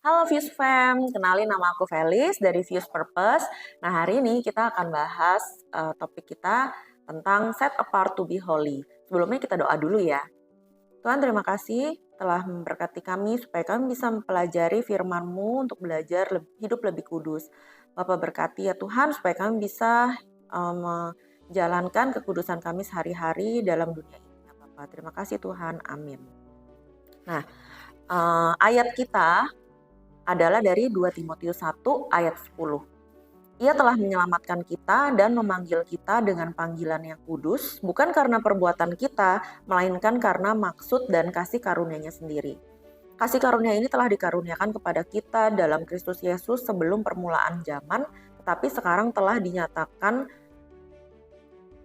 Halo Fuse Fam, kenalin nama aku Felis dari Fuse Purpose. Nah hari ini kita akan bahas topik kita tentang set apart to be holy. Sebelumnya kita doa dulu ya. Tuhan terima kasih telah memberkati kami supaya kami bisa mempelajari firman-Mu untuk belajar hidup lebih kudus. Bapak berkati ya Tuhan supaya kami bisa menjalankan kekudusan kami sehari-hari dalam dunia ini. Ya Bapak, terima kasih Tuhan, amin. Nah ayat kita adalah dari 2 Timotius 1 ayat 10. Ia telah menyelamatkan kita dan memanggil kita dengan panggilan yang kudus, bukan karena perbuatan kita, melainkan karena maksud dan kasih karunia-Nya sendiri. Kasih karunia ini telah dikaruniakan kepada kita dalam Kristus Yesus sebelum permulaan zaman, tetapi sekarang telah dinyatakan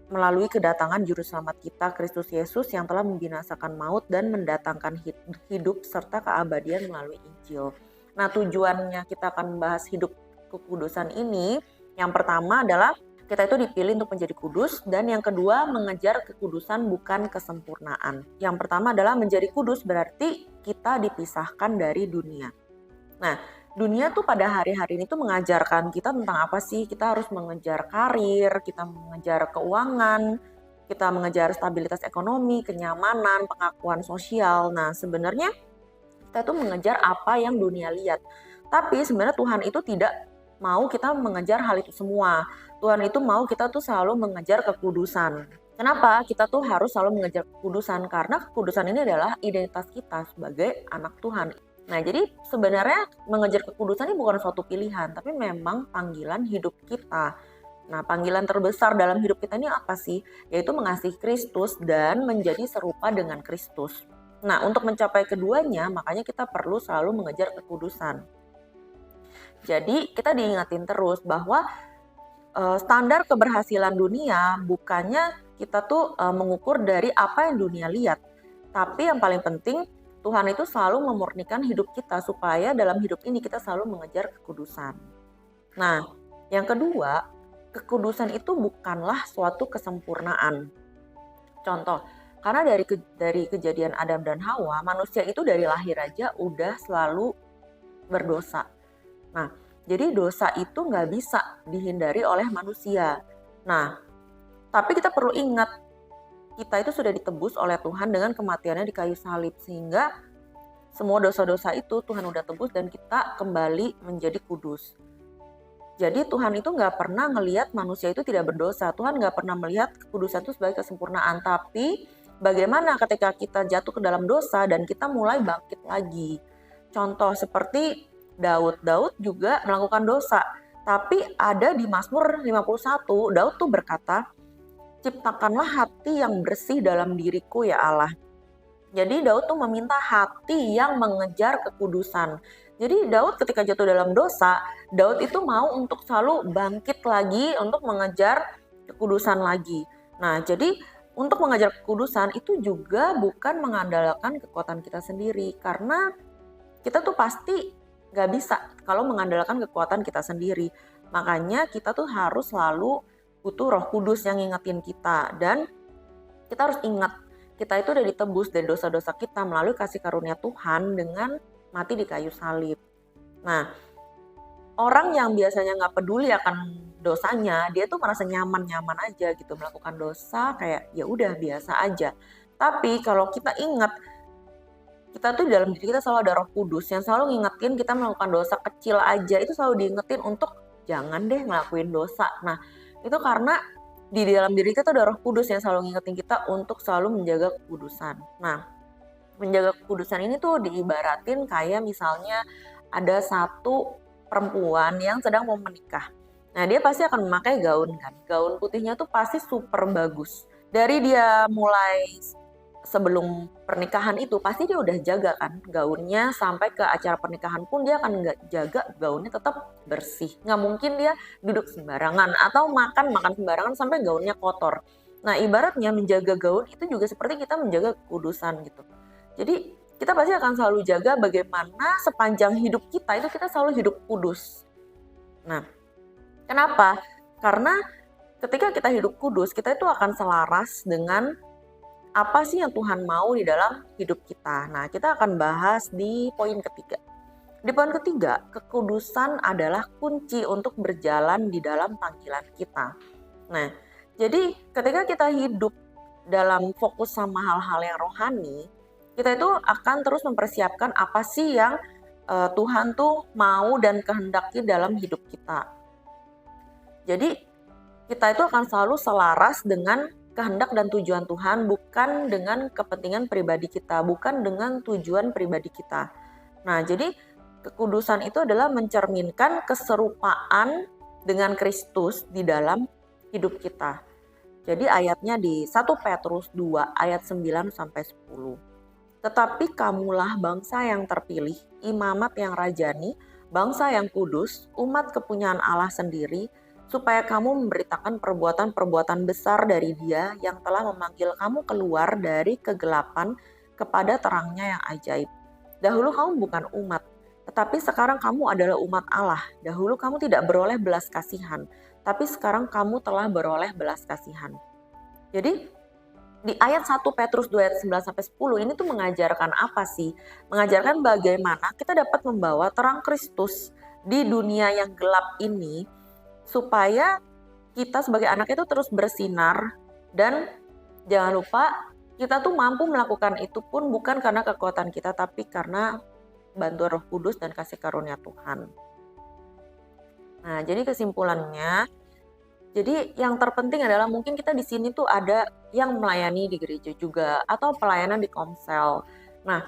melalui kedatangan juru selamat kita Kristus Yesus yang telah membinasakan maut dan mendatangkan hidup serta keabadian melalui Injil. Nah, tujuannya kita akan membahas hidup kekudusan ini, yang pertama adalah kita itu dipilih untuk menjadi kudus, dan yang kedua mengejar kekudusan bukan kesempurnaan. Yang pertama adalah menjadi kudus berarti kita dipisahkan dari dunia. Nah, dunia tuh pada hari-hari ini tuh mengajarkan kita tentang apa sih? Kita harus mengejar karir, kita mengejar keuangan, kita mengejar stabilitas ekonomi, kenyamanan, pengakuan sosial. Nah, sebenarnya kita tuh mengejar apa yang dunia lihat. Tapi sebenarnya Tuhan itu tidak mau kita mengejar hal itu semua. Tuhan itu mau kita tuh selalu mengejar kekudusan. Kenapa? Kita tuh harus selalu mengejar kekudusan karena kekudusan ini adalah identitas kita sebagai anak Tuhan. Nah, jadi sebenarnya mengejar kekudusan ini bukan suatu pilihan, tapi memang panggilan hidup kita. Nah, panggilan terbesar dalam hidup kita ini apa sih? Yaitu mengasihi Kristus dan menjadi serupa dengan Kristus. Nah, untuk mencapai keduanya, makanya kita perlu selalu mengejar kekudusan. Jadi, kita diingatin terus bahwa standar keberhasilan dunia bukannya kita tuh mengukur dari apa yang dunia lihat. Tapi yang paling penting, Tuhan itu selalu memurnikan hidup kita supaya dalam hidup ini kita selalu mengejar kekudusan. Nah, yang kedua, kekudusan itu bukanlah suatu kesempurnaan. Contoh, karena dari kejadian Adam dan Hawa, manusia itu dari lahir aja udah selalu berdosa. Nah, jadi dosa itu nggak bisa dihindari oleh manusia. Nah, tapi kita perlu ingat, kita itu sudah ditebus oleh Tuhan dengan kematiannya di kayu salib, sehingga semua dosa-dosa itu Tuhan udah tebus dan kita kembali menjadi kudus. Jadi Tuhan itu nggak pernah ngelihat manusia itu tidak berdosa. Tuhan nggak pernah melihat kekudusan itu sebagai kesempurnaan. Tapi bagaimana ketika kita jatuh ke dalam dosa dan kita mulai bangkit lagi. Contoh seperti Daud juga melakukan dosa. Tapi ada di Mazmur 51, Daud tuh berkata, ciptakanlah hati yang bersih dalam diriku ya Allah. Jadi Daud tuh meminta hati yang mengejar kekudusan. Jadi Daud ketika jatuh dalam dosa, Daud itu mau untuk selalu bangkit lagi untuk mengejar kekudusan lagi. Nah, jadi untuk mengejar kekudusan itu juga bukan mengandalkan kekuatan kita sendiri. Karena kita tuh pasti gak bisa kalau mengandalkan kekuatan kita sendiri. Makanya kita tuh harus selalu butuh Roh Kudus yang ngingetin kita. Dan kita harus ingat, kita itu udah ditebus dari dosa-dosa kita melalui kasih karunia Tuhan dengan mati di kayu salib. Nah, orang yang biasanya gak peduli akan dosanya, dia tuh merasa nyaman-nyaman aja gitu melakukan dosa, kayak ya udah biasa aja. Tapi kalau kita ingat, kita tuh dalam diri kita selalu ada Roh Kudus yang selalu ngingetin kita melakukan dosa kecil aja, itu selalu diingetin untuk jangan deh ngelakuin dosa. Nah, itu karena di dalam diri kita tuh ada Roh Kudus yang selalu ngingetin kita untuk selalu menjaga kekudusan. Nah, menjaga kekudusan ini tuh diibaratin kayak misalnya ada satu perempuan yang sedang mau menikah. Nah, dia pasti akan memakai gaun kan. Gaun putihnya tuh pasti super bagus. Dari dia mulai sebelum pernikahan itu pasti dia udah jaga kan gaunnya, sampai ke acara pernikahan pun dia akan jaga gaunnya tetap bersih. Nggak mungkin dia duduk sembarangan atau makan sembarangan sampai gaunnya kotor. Nah, ibaratnya menjaga gaun itu juga seperti kita menjaga kekudusan gitu. Jadi kita pasti akan selalu jaga bagaimana sepanjang hidup kita itu kita selalu hidup kudus. Nah, kenapa? Karena ketika kita hidup kudus, kita itu akan selaras dengan apa sih yang Tuhan mau di dalam hidup kita. Nah, kita akan bahas di poin ketiga. Di poin ketiga, kekudusan adalah kunci untuk berjalan di dalam panggilan kita. Nah, jadi ketika kita hidup dalam fokus sama hal-hal yang rohani, kita itu akan terus mempersiapkan apa sih yang Tuhan tuh mau dan kehendaki dalam hidup kita. Jadi kita itu akan selalu selaras dengan kehendak dan tujuan Tuhan, bukan dengan kepentingan pribadi kita, bukan dengan tujuan pribadi kita. Nah, jadi kekudusan itu adalah mencerminkan keserupaan dengan Kristus di dalam hidup kita. Jadi ayatnya di 1 Petrus 2 ayat 9 sampai 10. Tetapi kamulah bangsa yang terpilih, imamat yang rajani, bangsa yang kudus, umat kepunyaan Allah sendiri, supaya kamu memberitakan perbuatan-perbuatan besar dari Dia yang telah memanggil kamu keluar dari kegelapan kepada terangnya yang ajaib. Dahulu kamu bukan umat, tetapi sekarang kamu adalah umat Allah. Dahulu kamu tidak beroleh belas kasihan, tapi sekarang kamu telah beroleh belas kasihan. Jadi di ayat 1 Petrus 2 ayat 9 sampai 10 ini tuh mengajarkan apa sih? Mengajarkan bagaimana kita dapat membawa terang Kristus di dunia yang gelap ini supaya kita sebagai anak itu terus bersinar, dan jangan lupa kita tuh mampu melakukan itu pun bukan karena kekuatan kita, tapi karena bantuan Roh Kudus dan kasih karunia Tuhan. Nah, jadi kesimpulannya, jadi yang terpenting adalah mungkin kita di sini tuh ada yang melayani di gereja juga atau pelayanan di komsel. Nah,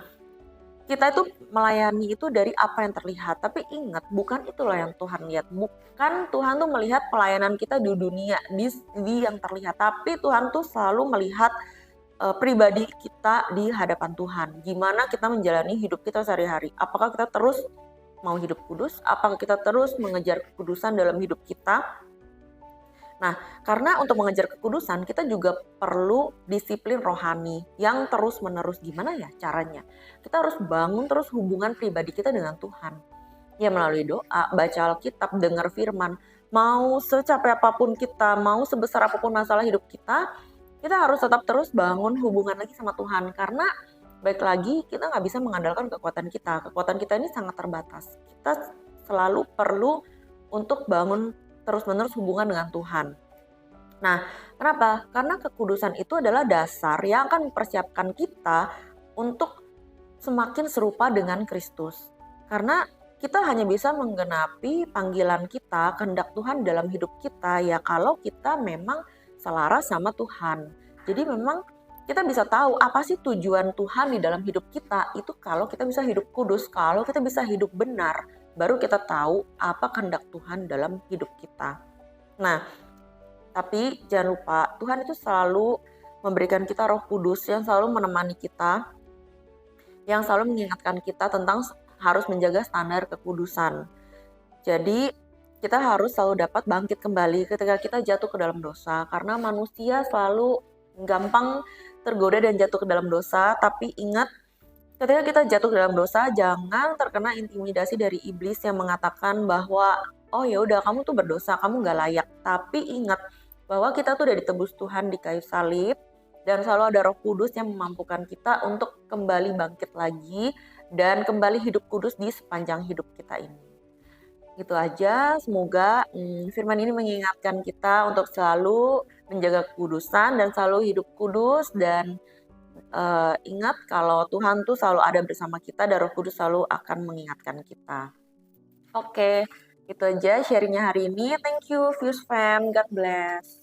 kita itu melayani itu dari apa yang terlihat, tapi ingat bukan itulah yang Tuhan lihat. Bukan Tuhan tuh melihat pelayanan kita di dunia, di yang terlihat, tapi Tuhan tuh selalu melihat pribadi kita di hadapan Tuhan. Gimana kita menjalani hidup kita sehari-hari. Apakah kita terus mau hidup kudus? Apakah kita terus mengejar kekudusan dalam hidup kita? Nah, karena untuk mengejar kekudusan kita juga perlu disiplin rohani yang terus-menerus. Gimana ya caranya? Kita harus bangun terus hubungan pribadi kita dengan Tuhan. Ya melalui doa, baca Alkitab, dengar firman. Mau secapek apapun kita, mau sebesar apapun masalah hidup kita harus tetap terus bangun hubungan lagi sama Tuhan. Karena baik lagi kita nggak bisa mengandalkan kekuatan kita. Kekuatan kita ini sangat terbatas. Kita selalu perlu untuk bangun terus-menerus hubungan dengan Tuhan. Nah, kenapa? Karena kekudusan itu adalah dasar yang akan mempersiapkan kita untuk semakin serupa dengan Kristus. Karena kita hanya bisa menggenapi panggilan kita, kehendak Tuhan dalam hidup kita ya kalau kita memang selaras sama Tuhan. Jadi memang kita bisa tahu apa sih tujuan Tuhan di dalam hidup kita, itu kalau kita bisa hidup kudus, kalau kita bisa hidup benar, baru kita tahu apa kehendak Tuhan dalam hidup kita. Nah, tapi jangan lupa Tuhan itu selalu memberikan kita Roh Kudus yang selalu menemani kita, yang selalu mengingatkan kita tentang harus menjaga standar kekudusan. Jadi kita harus selalu dapat bangkit kembali ketika kita jatuh ke dalam dosa, karena manusia selalu gampang tergoda dan jatuh ke dalam dosa. Tapi ingat, ketika kita jatuh ke dalam dosa, jangan terkena intimidasi dari iblis yang mengatakan bahwa oh ya udah kamu tuh berdosa, kamu nggak layak. Tapi ingat bahwa kita tuh udah ditebus Tuhan di kayu salib, dan selalu ada Roh Kudus yang memampukan kita untuk kembali bangkit lagi dan kembali hidup kudus di sepanjang hidup kita ini. Gitu aja, semoga firman ini mengingatkan kita untuk selalu menjaga kekudusan dan selalu hidup kudus, dan ingat kalau Tuhan tuh selalu ada bersama kita dan Roh Kudus selalu akan mengingatkan kita. Oke, itu aja sharingnya hari ini. Thank you, Fuse Fam. God bless.